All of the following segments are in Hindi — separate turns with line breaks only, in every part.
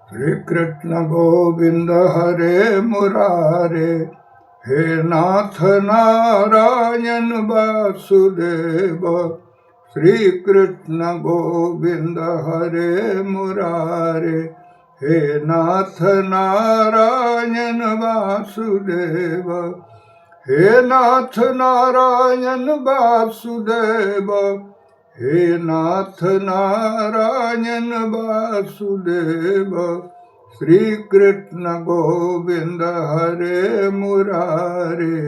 श्री कृष्ण गोविंद हरे मुरारे, हे नाथ नारायण वासुदेव। श्री कृष्ण गोविंद हरे मुरारे, हे नाथ नारायण वासुदेव। हे नाथ नारायण वासुदेव, हे नाथ नारायण वासुदेव। श्री कृष्ण गोविंद हरे मुरारे,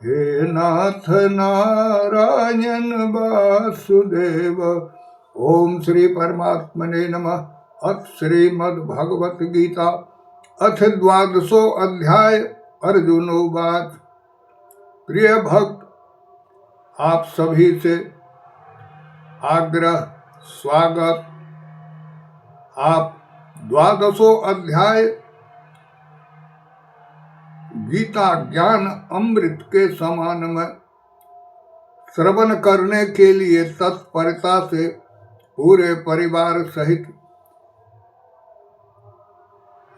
हे नाथ नारायण वासुदेव। ओम श्री परमात्मने नमः। अथ श्रीमद्भगवत गीता अथ द्वादशो अध्याय। अर्जुनोवाच। प्रिय भक्त, आप सभी से आग्रह स्वागत। आप द्वादशो अध्याय गीता ज्ञान अमृत के समान में श्रवण करने के लिए तत्परता से पूरे परिवार सहित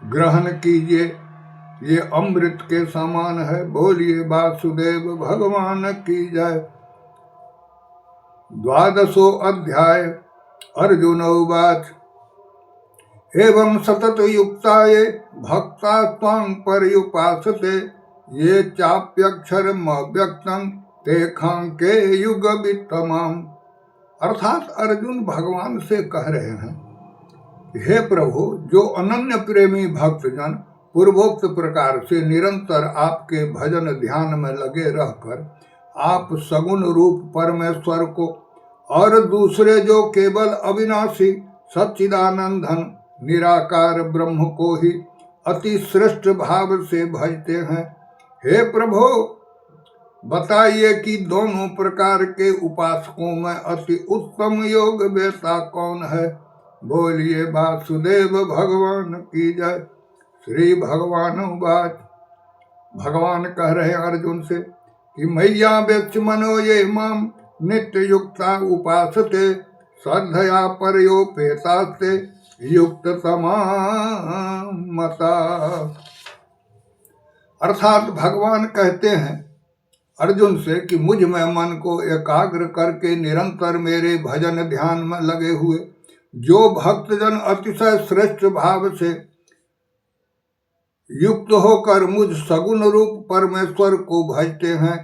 ग्रहण कीजिए। ये अमृत के समान है। बोलिए वासुदेव भगवान की जय। द्वादशो अध्याय। अर्जुन उवाच। एवं सतत युक्ताये भक्ता त्वां पर्युपासते, ये चाप्यक्षरम अव्यक्तं तेखांके युग वित्तमाम। अर्थात अर्जुन भगवान से कह रहे हैं, हे प्रभु, जो अनन्य प्रेमी भक्तजन पूर्वोक्त प्रकार से निरंतर आपके भजन ध्यान में लगे रहकर आप सगुण रूप परमेश्वर को और दूसरे जो केवल अविनाशी सच्चिदानंदन निराकार ब्रह्म को ही अति श्रेष्ठ भाव से भजते हैं, हे प्रभु, बताइए कि दोनों प्रकार के उपासकों में अति उत्तम योग वेता कौन है। बोलिए वासुदेव भगवान की जय। श्री भगवान उवाच। भगवान कह रहे अर्जुन से कि मैया वेक्ष मनो ये माम नित्य युक्ता उपासते, श्रद्धया पर्योपेतास्ते युक्त मता। अर्थात भगवान कहते हैं अर्जुन से कि मुझ में मन को एकाग्र करके निरंतर मेरे भजन ध्यान में लगे हुए जो भक्तजन अतिशय श्रेष्ठ भाव से युक्त होकर मुझ सगुण रूप परमेश्वर को भजते हैं,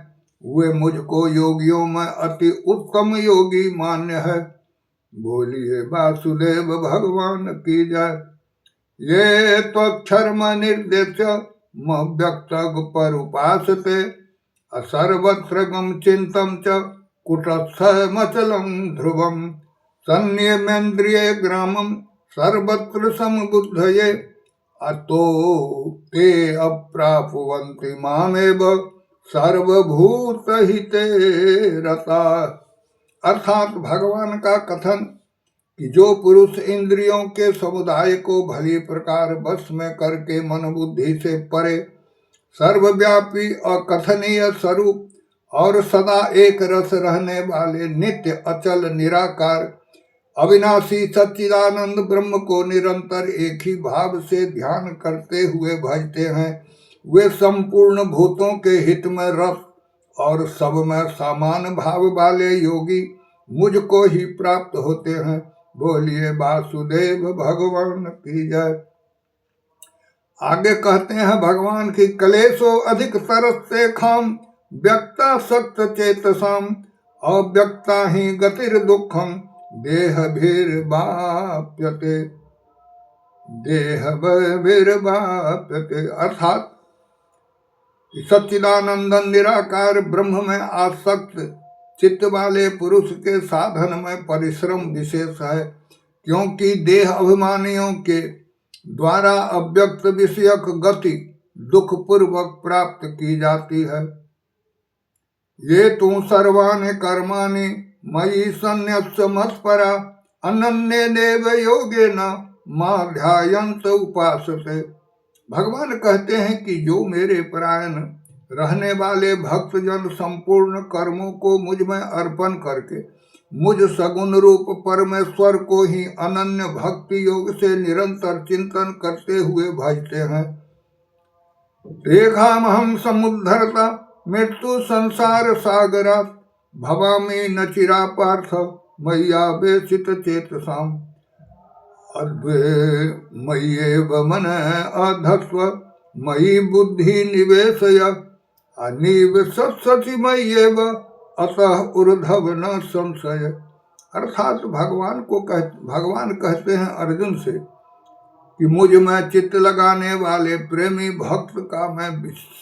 वे मुझको योगियों में अति उत्तम योगी मान्य है। बोलिए वासुदेव भगवान की जय। ये त्वक्षरम निर्देश्य मव्यक्त पर उपासते, असर्वत्रगम चिंतम च कुटस्थमचलं ध्रुवम, संयमेन्द्रिये ग्रामम सर्वत्र समबुद्धये, अतो ते अप्राप्नुवन्ति मामेव सर्वभूत हिते रता। अर्थात भगवान का कथन कि जो पुरुष इंद्रियों के समुदाय को भली प्रकार वश में करके मन बुद्धि से परे सर्वव्यापी अकथनीय स्वरूप और सदा एक रस रहने वाले नित्य अचल निराकार अविनाशी सच्चिदानंद ब्रह्म को निरंतर एक ही भाव से ध्यान करते हुए भजते हैं, वे संपूर्ण भूतों के हित में रस और सब में समान भाव वाले योगी मुझको ही प्राप्त होते हैं। बोलिए वासुदेव भगवान की जय। आगे कहते हैं भगवान की कलेशो अधिक तरस्ते खाम, व्यक्ता सत्य चेतसाम, अव्यक्ता ही गतिर दुखम, देह भीर्वाप्यते, देह भीर्वाप्यते। अर्थात सच्चिदानंदन निराकार ब्रह्म में आसक्त चित्त वाले पुरुष के साधन में परिश्रम विशेष है, क्योंकि देह अभिमानियों के द्वारा अव्यक्त विषयक गति दुख पूर्वक प्राप्त की जाती है। ये तू सर्वाणि कर्माणि मयि सन्न्यस्य मत्परा, अनन्ये देव योगेन मां ध्यायन्त उपासते। भगवान कहते हैं कि जो मेरे परायण रहने वाले भक्तजन संपूर्ण कर्मों को मुझ में अर्पण करके मुझ सगुण रूप परमेश्वर को ही अनन्य भक्ति योग से निरंतर चिंतन करते हुए भजते हैं। रेखामहं समुद्धरता मृत्यु संसार सागरा भवामि न चिरा पार्थ मय्या वेशित चेतसाम। अद्वे मय्येव मन अधस्व मयि बुद्धि निवेशय अनिवेशति मय्येव अतः ऊर्ध्व न संशय। अर्थात भगवान कहते हैं अर्जुन से कि मुझ में चित्त लगाने वाले प्रेमी भक्त का मैं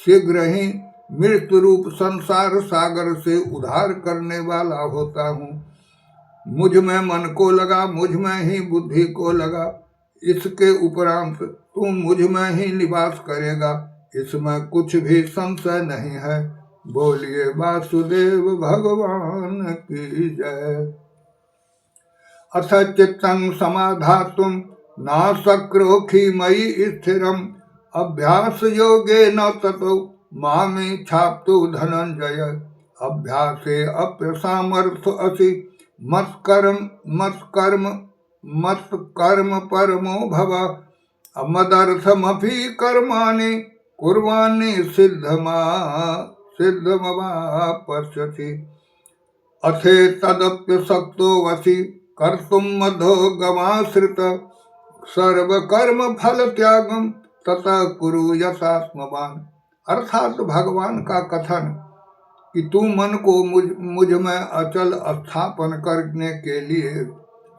शीघ्र ही मृत्यु रूप संसार सागर से उद्धार करने वाला होता हूँ। मुझ में मन को लगा, मुझ में ही बुद्धि को लगा, इसके उपरांत तू मुझ में ही निवास करेगा, इसमें कुछ भी संशय नहीं है। बोलिए वासुदेव भगवान की जय। अथ चित्तं समाधातुं नाशक्रोखी मयि स्थिरम् अभ्यास योगे न ततो मामे छाप्तु धनंजय। अभ्यासे अप्यसामर्थ असि मत्कर्म परमो भव मदर्थमपि कर्माणि कुर्वाणि सिद्धमवाप्स्यसि। अथे तदप्यशक्तो वसि कर्तुं मधोगमाश्रित सर्वकर्म फल त्यागम ततः कुरु यथात्मवान। अर्थात भगवान का कथन कि तू मन को मुझ में अचल स्थापन करने के लिए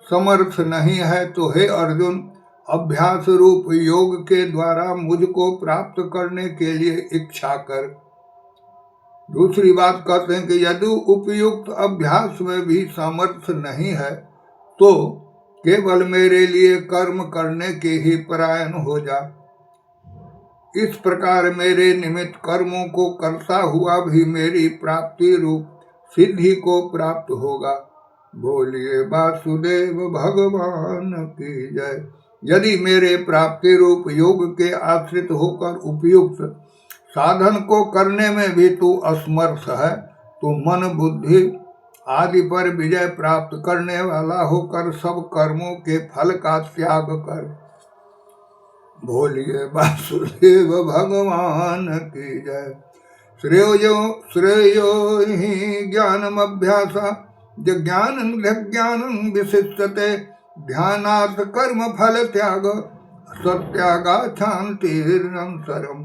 समर्थ नहीं है, तो हे अर्जुन, अभ्यास रूप योग के द्वारा मुझको प्राप्त करने के लिए इच्छा कर। दूसरी बात कहते हैं कि यदि उपयुक्त अभ्यास में भी सामर्थ्य नहीं है तो केवल मेरे लिए कर्म करने के ही परायण हो जा। इस प्रकार मेरे निमित्त कर्मों को करता हुआ भी मेरी प्राप्ति रूप सिद्धि को प्राप्त होगा। बोलिए वासुदेव भगवान की जय। यदि मेरे प्राप्ति रूप योग के आश्रित होकर उपयुक्त साधन को करने में भी तू असमर्थ है, तो मन बुद्धि आदि पर विजय प्राप्त करने वाला होकर सब कर्मों के फल का त्याग कर। बोलिए वासुदेव भगवान की जय। श्रेयो ही ज्ञानम अभ्यास ज्ञानं विशिष्यते ध्यानात् कर्म फल त्याग सत्यागा शांतिरनंतरम्।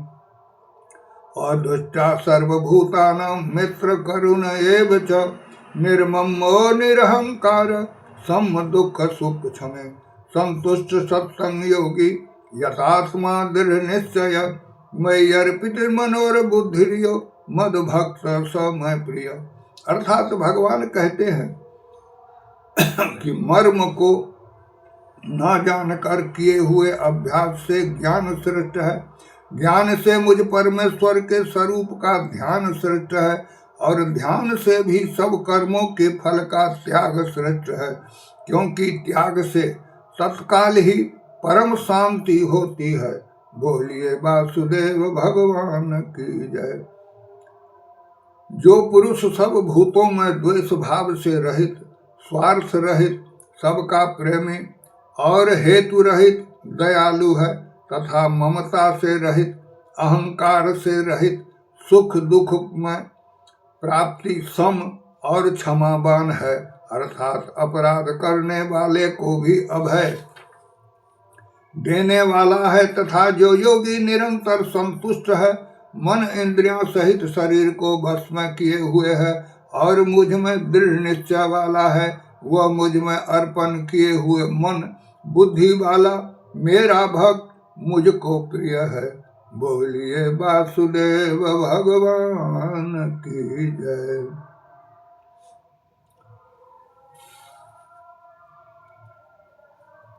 अदुष्टा सर्वभूतानां मित्र करुण एव च निर्ममो निरहंकार सम दुख सुख क्षमे संतुष्ट सत्संग योगी यथात्मा दृढ़ निश्चय मयि अर्पित मनोर बुद्धिर्यो मद भक्त समय प्रिय। अर्थात भगवान कहते हैं कि मर्म को न जानकर किए हुए अभ्यास से ज्ञान श्रेष्ठ है, ज्ञान से मुझ परमेश्वर के स्वरूप का ध्यान श्रेष्ठ है, और ध्यान से भी सब कर्मों के फल का त्याग श्रेष्ठ है, क्योंकि त्याग से तत्काल ही परम शांति होती है। बोलिए वासुदेव भगवान की जय। जो पुरुष सब भूतों में द्वेष भाव से रहित, स्वार्थ रहित, सबका प्रेमी और हेतु रहित दयालु है तथा ममता से रहित, अहंकार से रहित, सुख दुख में प्राप्ति सम और क्षमावान है, अर्थात अपराध करने वाले को भी अभय देने वाला है, तथा जो योगी निरंतर संतुष्ट है, मन इंद्रियों सहित शरीर को बस में किए हुए है और मुझ में दृढ़ निश्चय वाला है, वह मुझ में अर्पण किए हुए मन बुद्धि वाला मेरा भक्त मुझको प्रिय है। बोलिए वासुदेव भगवान की जय।